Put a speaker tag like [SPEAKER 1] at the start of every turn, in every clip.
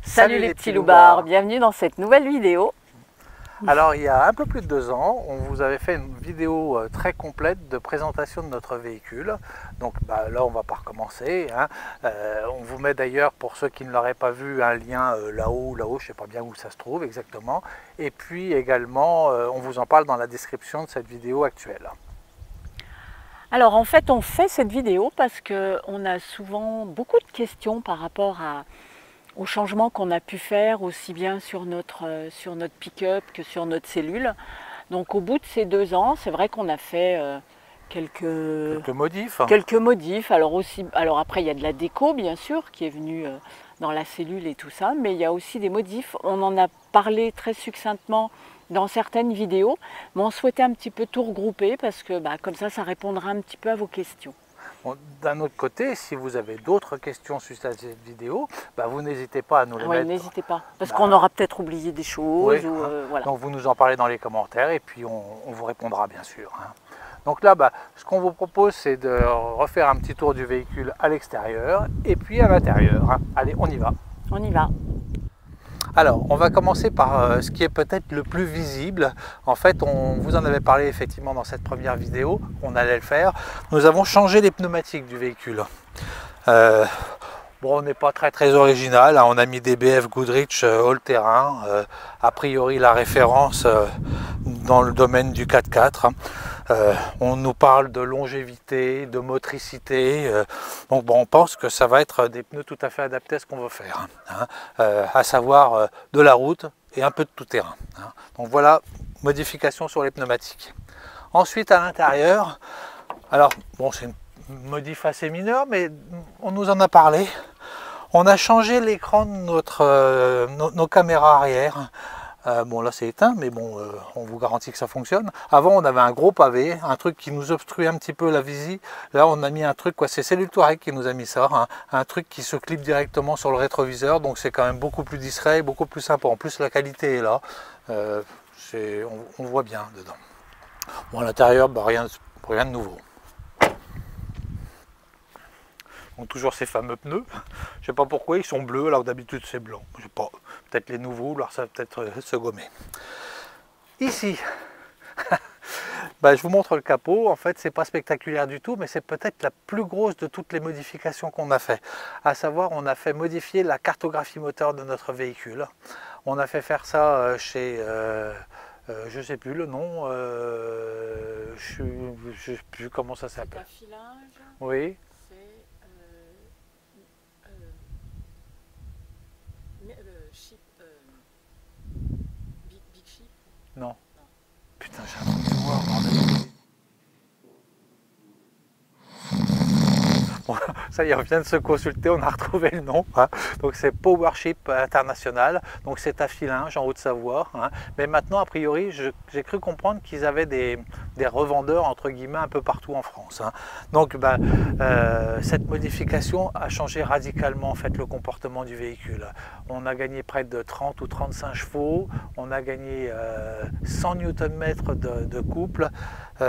[SPEAKER 1] Salut les petits loupards, bienvenue dans cette nouvelle vidéo.
[SPEAKER 2] Alors il y a un peu plus de 2 ans, on vous avait fait une vidéo très complète de présentation de notre véhicule. Donc là on va pas recommencer. Hein. On vous met d'ailleurs, pour ceux qui ne l'auraient pas vu, un lien là-haut, je ne sais pas bien où ça se trouve exactement. Et puis également, on vous en parle dans la description de cette vidéo actuelle.
[SPEAKER 1] Alors en fait on fait cette vidéo parce qu'on a souvent beaucoup de questions par rapport aux changements qu'on a pu faire aussi bien sur notre pick-up que sur notre cellule. Donc au bout de ces 2 ans, c'est vrai qu'on a fait quelques modifs. Alors après il y a de la déco bien sûr qui est venue dans la cellule et tout ça, mais il y a aussi des modifs. On en a parlé très succinctement dans certaines vidéos, mais on souhaitait un petit peu tout regrouper parce que comme ça répondra un petit peu à vos questions.
[SPEAKER 2] Bon, d'un autre côté, si vous avez d'autres questions sur cette vidéo, vous n'hésitez pas à nous les mettre.
[SPEAKER 1] Oui, n'hésitez pas, parce qu'on aura peut-être oublié des choses.
[SPEAKER 2] Oui,
[SPEAKER 1] voilà.
[SPEAKER 2] Donc vous nous en parlez dans les commentaires et puis on vous répondra bien sûr. Hein. Donc là, ce qu'on vous propose, c'est de refaire un petit tour du véhicule à l'extérieur et puis à l'intérieur. Hein. Allez, on y va.
[SPEAKER 1] On y va.
[SPEAKER 2] Alors, on va commencer par ce qui est peut-être le plus visible. En fait, on vous en avait parlé effectivement dans cette première vidéo, on allait le faire. Nous avons changé les pneumatiques du véhicule. Bon, on n'est pas très original, hein. On a mis des BF Goodrich all-terrain, a priori la référence dans le domaine du 4x4. On nous parle de longévité, de motricité, donc on pense que ça va être des pneus tout à fait adaptés à ce qu'on veut faire, hein, à savoir de la route et un peu de tout terrain. Hein. Donc voilà, modification sur les pneumatiques. Ensuite à l'intérieur, alors bon, c'est une modif assez mineur, mais on nous en a parlé. On a changé l'écran de nos caméras arrière. Bon là c'est éteint, mais bon, on vous garantit que ça fonctionne. Avant on avait un gros pavé, un truc qui nous obstruait un petit peu la visie. Là on a mis un truc, c'est Cellule Touareg qui nous a mis ça, hein, un truc qui se clip directement sur le rétroviseur, donc c'est quand même beaucoup plus discret et beaucoup plus sympa. En plus la qualité est là, on voit bien dedans. Bon à l'intérieur, rien de nouveau. Donc toujours ces fameux pneus, je sais pas pourquoi ils sont bleus alors d'habitude c'est blanc, je sais pas, peut-être les nouveaux, alors ça va peut-être se gommer. Ici, je vous montre le capot. En fait c'est pas spectaculaire du tout, mais c'est peut-être la plus grosse de toutes les modifications qu'on a fait, à savoir on a fait modifier la cartographie moteur de notre véhicule. On a fait faire ça chez je sais plus le nom, je sais plus comment ça s'appelle. Oui.
[SPEAKER 1] Big Chip.
[SPEAKER 2] Non. Putain, j'ai un truc de voir, bordel. Bon, ça y est, on vient de se consulter, on a retrouvé le nom. Hein. Donc c'est Powership International, donc c'est à Fillinges en Haute-Savoie. Hein. Mais maintenant, a priori, j'ai cru comprendre qu'ils avaient des revendeurs entre guillemets un peu partout en France. Hein. Donc cette modification a changé radicalement en fait le comportement du véhicule. On a gagné près de 30 ou 35 chevaux, on a gagné 100 Nm de couple.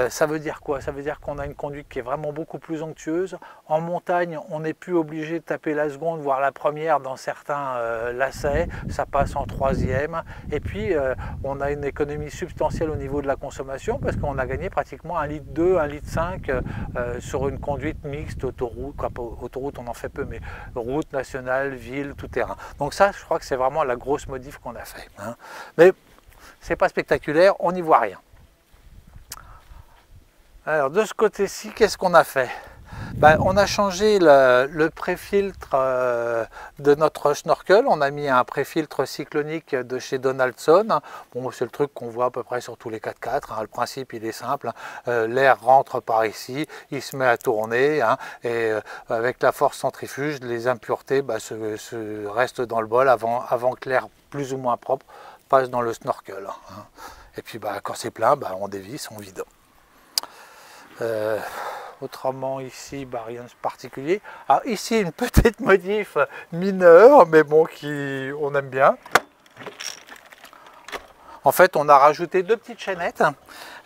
[SPEAKER 2] Ça veut dire quoi? Ça veut dire qu'on a une conduite qui est vraiment beaucoup plus onctueuse. En montagne, on n'est plus obligé de taper la seconde, voire la première dans certains lacets. Ça passe en 3e. Et puis, on a une économie substantielle au niveau de la consommation parce qu'on a gagné pratiquement 1,2 litre, 1,5 litre sur une conduite mixte, autoroute. Autoroute, on en fait peu, mais route nationale, ville, tout terrain. Donc ça, je crois que c'est vraiment la grosse modif qu'on a fait. Hein. Mais c'est pas spectaculaire, on n'y voit rien. Alors de ce côté-ci, qu'est-ce qu'on a fait? On a changé le pré-filtre de notre snorkel. On a mis un pré-filtre cyclonique de chez Donaldson. Bon, c'est le truc qu'on voit à peu près sur tous les 4x4. Hein. Le principe, il est simple. Hein. L'air rentre par ici, il se met à tourner. Hein, et avec la force centrifuge, les impuretés se restent dans le bol avant que l'air plus ou moins propre passe dans le snorkel. Hein. Et puis quand c'est plein, on dévisse, on vide. Autrement ici, rien de particulier. Alors ici, une petite modif mineure, mais bon, on aime bien. En fait, on a rajouté 2 petites chaînettes,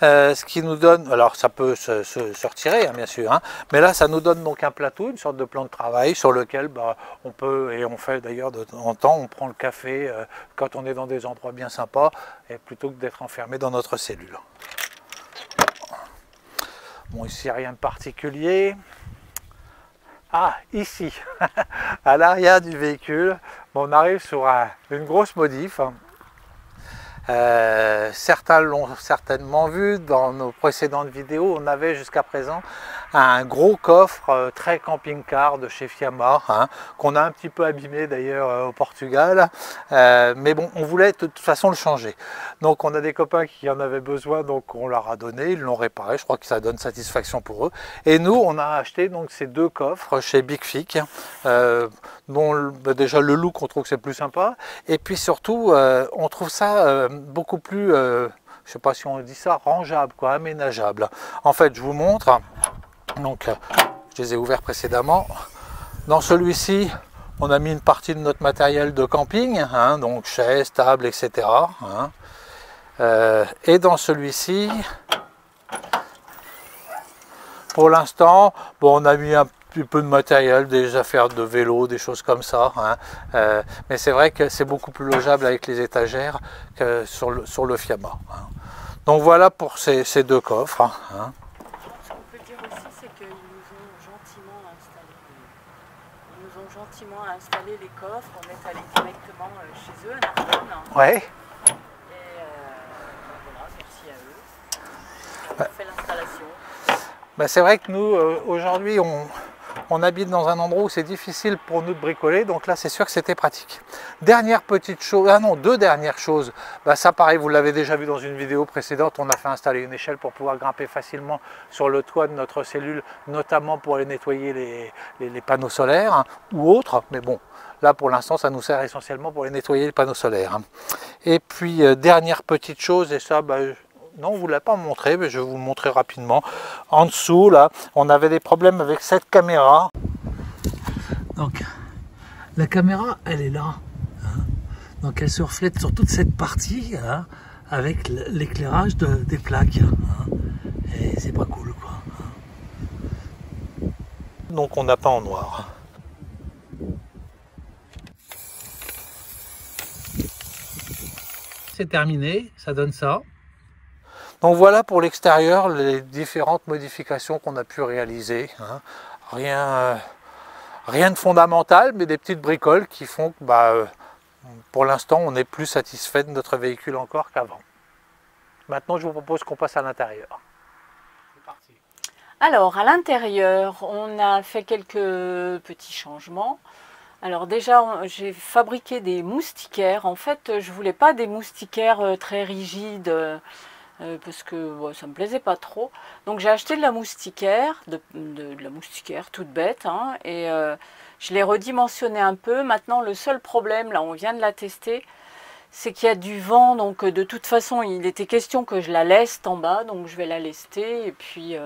[SPEAKER 2] ce qui nous donne, alors ça peut se retirer, hein, bien sûr, hein, mais là, ça nous donne donc un plateau, une sorte de plan de travail sur lequel on peut, et on fait d'ailleurs de temps en temps, on prend le café quand on est dans des endroits bien sympas, et plutôt que d'être enfermé dans notre cellule. Bon, ici, rien de particulier. Ah, ici, à l'arrière du véhicule, on arrive sur une grosse modif. Certains l'ont certainement vu dans nos précédentes vidéos. On avait jusqu'à présent un gros coffre très camping-car de chez Fiamma, hein, qu'on a un petit peu abîmé d'ailleurs au Portugal, mais bon, on voulait de toute façon le changer. Donc on a des copains qui en avaient besoin, donc on leur a donné, ils l'ont réparé. Je crois que ça donne satisfaction pour eux. Et nous, on a acheté donc ces 2 coffres chez Big Fic, dont déjà le look, on trouve que c'est plus sympa, et puis surtout on trouve ça beaucoup plus, je ne sais pas si on dit ça, rangeable, quoi, aménageable. En fait, je vous montre, donc je les ai ouverts précédemment. Dans celui-ci, on a mis une partie de notre matériel de camping, hein, donc chaises, tables, etc. Hein. Et dans celui-ci, pour l'instant, bon, on a mis un petit peu de matériel, des affaires de vélo, des choses comme ça, hein. Mais c'est vrai que c'est beaucoup plus logeable avec les étagères que sur le Fiamma. Hein. Donc voilà pour ces 2 coffres. Hein.
[SPEAKER 1] Ce qu'on peut dire aussi, c'est qu'ils nous ont gentiment installé. Ils nous ont gentiment installé les coffres. On est allé directement chez eux à Narbonne.
[SPEAKER 2] Ouais.
[SPEAKER 1] Et voilà, merci à eux. On a fait l'installation.
[SPEAKER 2] C'est vrai que nous, aujourd'hui, on habite dans un endroit où c'est difficile pour nous de bricoler, donc là c'est sûr que c'était pratique. Dernière petite chose, 2 dernières choses, ça pareil, vous l'avez déjà vu dans une vidéo précédente, on a fait installer une échelle pour pouvoir grimper facilement sur le toit de notre cellule, notamment pour aller nettoyer les panneaux solaires, hein, ou autres, mais bon, là pour l'instant ça nous sert essentiellement pour les nettoyer les panneaux solaires. Hein. Et puis dernière petite chose, et ça non, on ne vous l'a pas montré, mais je vais vous le montrer rapidement. En dessous, là, on avait des problèmes avec cette caméra. Donc, la caméra, elle est là. Hein. Donc, elle se reflète sur toute cette partie, hein, avec l'éclairage des plaques. Hein. Et c'est pas cool, quoi. Donc, on n'a pas en noir. C'est terminé, ça donne ça. Donc voilà pour l'extérieur les différentes modifications qu'on a pu réaliser. Hein. Rien de fondamental, mais des petites bricoles qui font que pour l'instant on est plus satisfait de notre véhicule encore qu'avant. Maintenant je vous propose qu'on passe à l'intérieur. C'est parti.
[SPEAKER 1] Alors à l'intérieur, on a fait quelques petits changements. Alors déjà, j'ai fabriqué des moustiquaires. En fait, je voulais pas des moustiquaires très rigides. Parce que ça me plaisait pas trop. Donc j'ai acheté de la moustiquaire, de la moustiquaire toute bête, hein, et je l'ai redimensionné un peu. Maintenant le seul problème, là on vient de la tester, c'est qu'il y a du vent, donc de toute façon il était question que je la leste en bas, donc je vais la lester, et puis,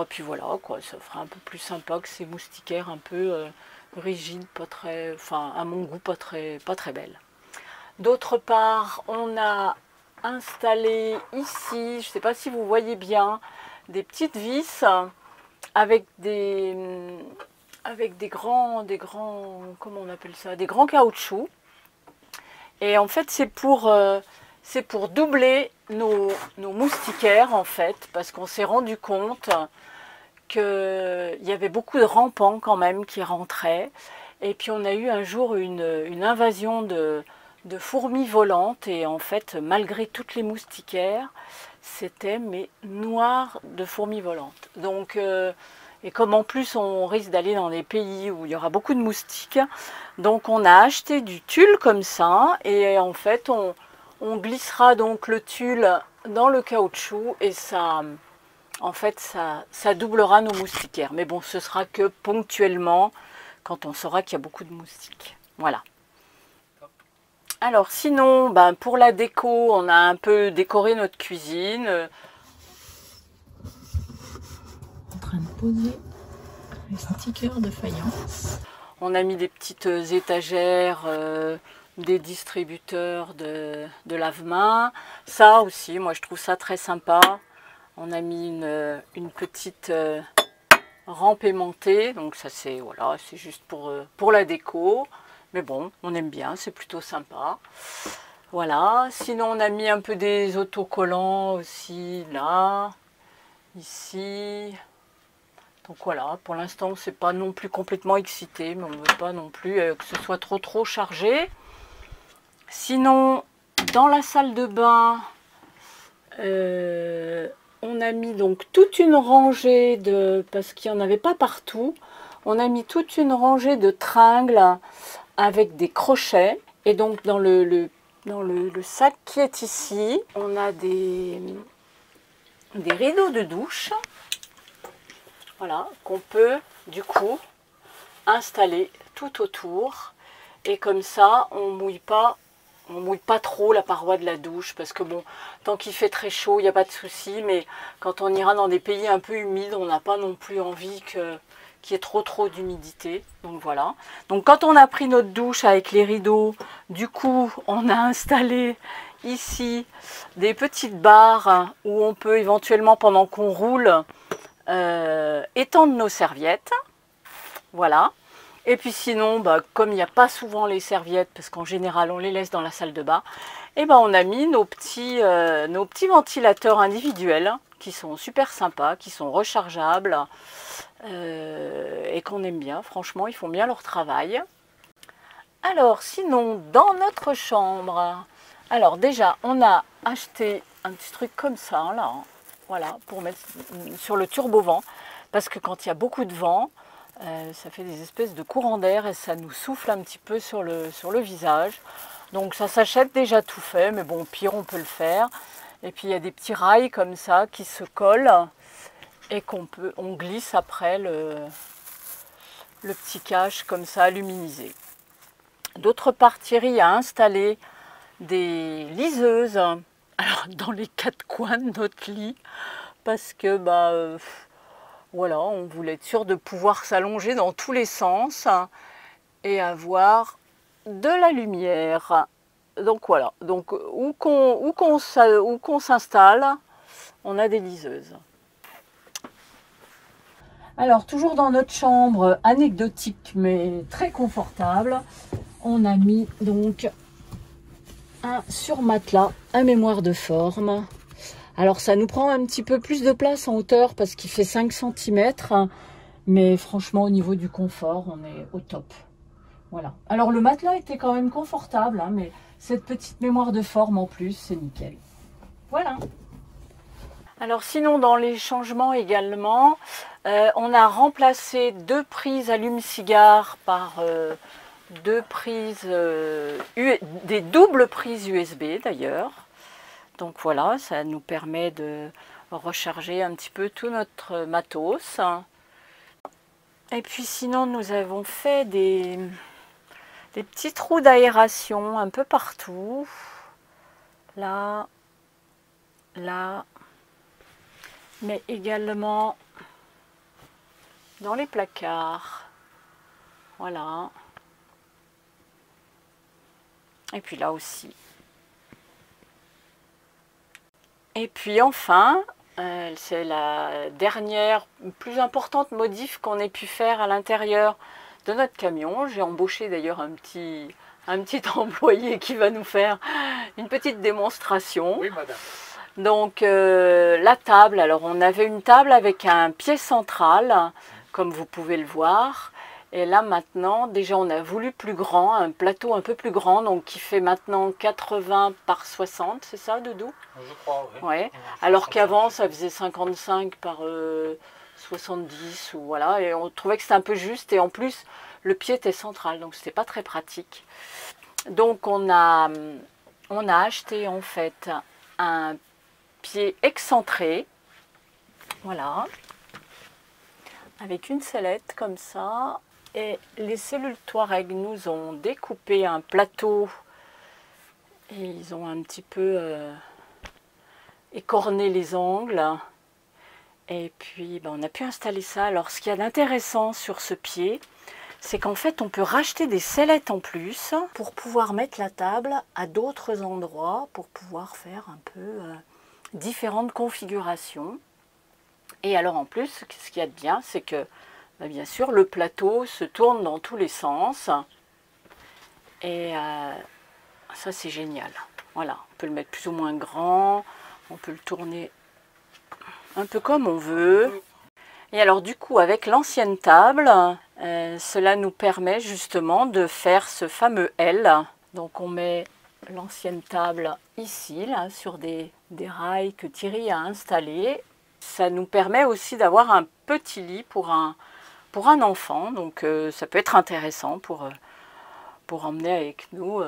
[SPEAKER 1] puis voilà, quoi, ça fera un peu plus sympa que ces moustiquaires un peu rigides, pas très, enfin à mon goût pas très belles. D'autre part, on a installé ici, je ne sais pas si vous voyez bien, des petites vis avec des grands, comment on appelle ça, des grands caoutchoucs. Et en fait, c'est pour doubler nos moustiquaires, en fait, parce qu'on s'est rendu compte qu'il y avait beaucoup de rampants quand même qui rentraient. Et puis on a eu un jour une invasion de fourmis volantes, et en fait malgré toutes les moustiquaires c'était noir de fourmis volantes. Donc et comme en plus on risque d'aller dans des pays où il y aura beaucoup de moustiques, donc on a acheté du tulle comme ça, et en fait on glissera donc le tulle dans le caoutchouc, et ça en fait ça doublera nos moustiquaires. Mais bon, ce sera que ponctuellement quand on saura qu'il y a beaucoup de moustiques. Voilà. Alors sinon, ben, pour la déco, on a un peu décoré notre cuisine.
[SPEAKER 3] En train de poser les stickers de faïence.
[SPEAKER 1] On a mis des petites étagères, des distributeurs de lave-mains. Ça aussi, moi je trouve ça très sympa. On a mis une petite rampe aimantée. Donc ça c'est voilà, c'est juste pour la déco. Mais bon, on aime bien, c'est plutôt sympa. Voilà. Sinon on a mis un peu des autocollants aussi là, ici. Donc voilà, pour l'instant, c'est pas non plus complètement excité, mais on ne veut pas non plus que ce soit trop chargé. Sinon, dans la salle de bain, on a mis donc toute une rangée de, parce qu'il n'y en avait pas partout, on a mis toute une rangée de tringles avec des crochets. Et donc dans le sac qui est ici, on a des rideaux de douche. Voilà, qu'on peut du coup installer tout autour. Et comme ça, on mouille pas trop la paroi de la douche. Parce que bon, tant qu'il fait très chaud, il n'y a pas de souci. Mais quand on ira dans des pays un peu humides, on n'a pas non plus envie qu'il y ait trop d'humidité. Donc voilà. Donc quand on a pris notre douche avec les rideaux, du coup, on a installé ici des petites barres où on peut éventuellement, pendant qu'on roule, étendre nos serviettes, voilà. Et puis sinon, bah, comme il n'y a pas souvent les serviettes, parce qu'en général on les laisse dans la salle de bain, et ben on a mis nos petits ventilateurs individuels qui sont super sympas, qui sont rechargeables et qu'on aime bien. Franchement, ils font bien leur travail. Alors sinon, dans notre chambre, alors déjà on a acheté un petit truc comme ça là. Voilà, pour mettre sur le turbo-vent, parce que quand il y a beaucoup de vent, ça fait des espèces de courants d'air et ça nous souffle un petit peu sur le visage. Donc ça s'achète déjà tout fait, mais bon, au pire, on peut le faire. Et puis il y a des petits rails comme ça qui se collent et on glisse après le petit cache comme ça, aluminisé. D'autre part, Thierry a installé des liseuses. Alors, dans les quatre coins de notre lit, parce que voilà, on voulait être sûr de pouvoir s'allonger dans tous les sens et avoir de la lumière. Donc voilà, donc où qu'on s'installe, on a des liseuses. Alors, toujours dans notre chambre, anecdotique mais très confortable, on a mis donc un surmatelas à mémoire de forme. Alors ça nous prend un petit peu plus de place en hauteur parce qu'il fait 5 cm, mais franchement au niveau du confort, on est au top. Voilà. Alors le matelas était quand même confortable, hein, mais cette petite mémoire de forme en plus, c'est nickel. Voilà. Alors sinon, dans les changements également, on a remplacé 2 prises allume-cigare par des doubles prises USB d'ailleurs. Donc voilà, ça nous permet de recharger un petit peu tout notre matos. Et puis sinon, nous avons fait des petits trous d'aération un peu partout. Là, là, mais également dans les placards. Voilà. Et puis là aussi. Et puis enfin, c'est la dernière plus importante modif qu'on ait pu faire à l'intérieur de notre camion. J'ai embauché d'ailleurs un petit employé qui va nous faire une petite démonstration.
[SPEAKER 2] Oui, madame.
[SPEAKER 1] Donc la table, alors on avait une table avec un pied central, comme vous pouvez le voir. Et là maintenant, déjà on a voulu plus grand, un plateau un peu plus grand, donc qui fait maintenant 80 par 60, c'est ça Doudou?
[SPEAKER 2] Je crois, oui.
[SPEAKER 1] Ouais. Alors qu'avant ça faisait 55 par 70, ou voilà, et on trouvait que c'était un peu juste, et en plus le pied était central, donc c'était pas très pratique. Donc on a acheté en fait un pied excentré, voilà, avec une sellette comme ça. Et les cellules Touareg nous ont découpé un plateau Et ils ont un petit peu écorné les angles. Et puis on a pu installer ça. Alors ce qu'il y a d'intéressant sur ce pied, c'est qu'en fait on peut racheter des sellettes en plus pour pouvoir mettre la table à d'autres endroits, pour pouvoir faire un peu différentes configurations. Et alors en plus, ce qu'il y a de bien, c'est que bien sûr le plateau se tourne dans tous les sens. Et ça c'est génial. Voilà, on peut le mettre plus ou moins grand, on peut le tourner un peu comme on veut. Et alors du coup avec l'ancienne table, cela nous permet justement de faire ce fameux L. Donc on met l'ancienne table ici, là, sur des rails que Thierry a installés. Ça nous permet aussi d'avoir un petit lit pour un enfant. Donc ça peut être intéressant pour emmener avec nous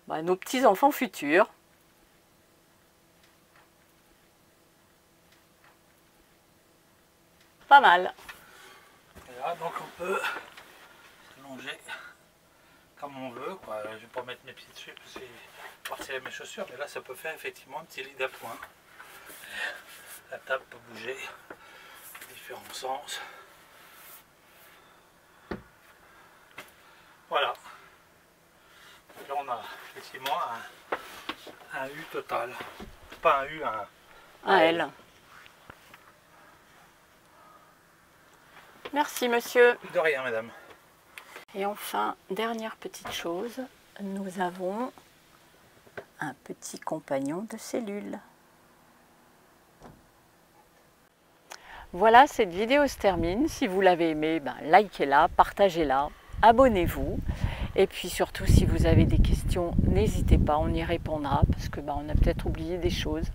[SPEAKER 1] nos petits-enfants futurs. Pas mal.
[SPEAKER 2] Et là, donc on peut s'allonger comme on veut, quoi. Je vais pas mettre mes pieds dessus parce que je vais retirer mes chaussures, mais là ça peut faire effectivement un petit lit d'appoint. La table peut bouger dans différents sens. Voilà. Là on a effectivement un U total. Pas un U,
[SPEAKER 1] un L. Merci monsieur.
[SPEAKER 2] De rien madame.
[SPEAKER 1] Et enfin, dernière petite chose, nous avons un petit compagnon de cellule. Voilà, cette vidéo se termine. Si vous l'avez aimée, likez-la, partagez-la, abonnez-vous. Et puis surtout, si vous avez des questions, n'hésitez pas, on y répondra parce que on a peut-être oublié des choses.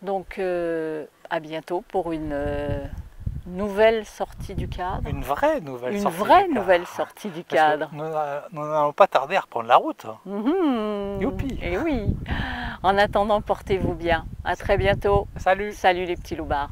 [SPEAKER 1] Donc à bientôt pour une nouvelle sortie du cadre.
[SPEAKER 2] Une vraie nouvelle sortie.
[SPEAKER 1] Une vraie nouvelle sortie du cadre.
[SPEAKER 2] Nous n'allons pas tarder à reprendre la route. Youpi.
[SPEAKER 1] Et oui. En attendant, portez-vous bien. À très bientôt.
[SPEAKER 2] Salut.
[SPEAKER 1] Salut les petits loupards.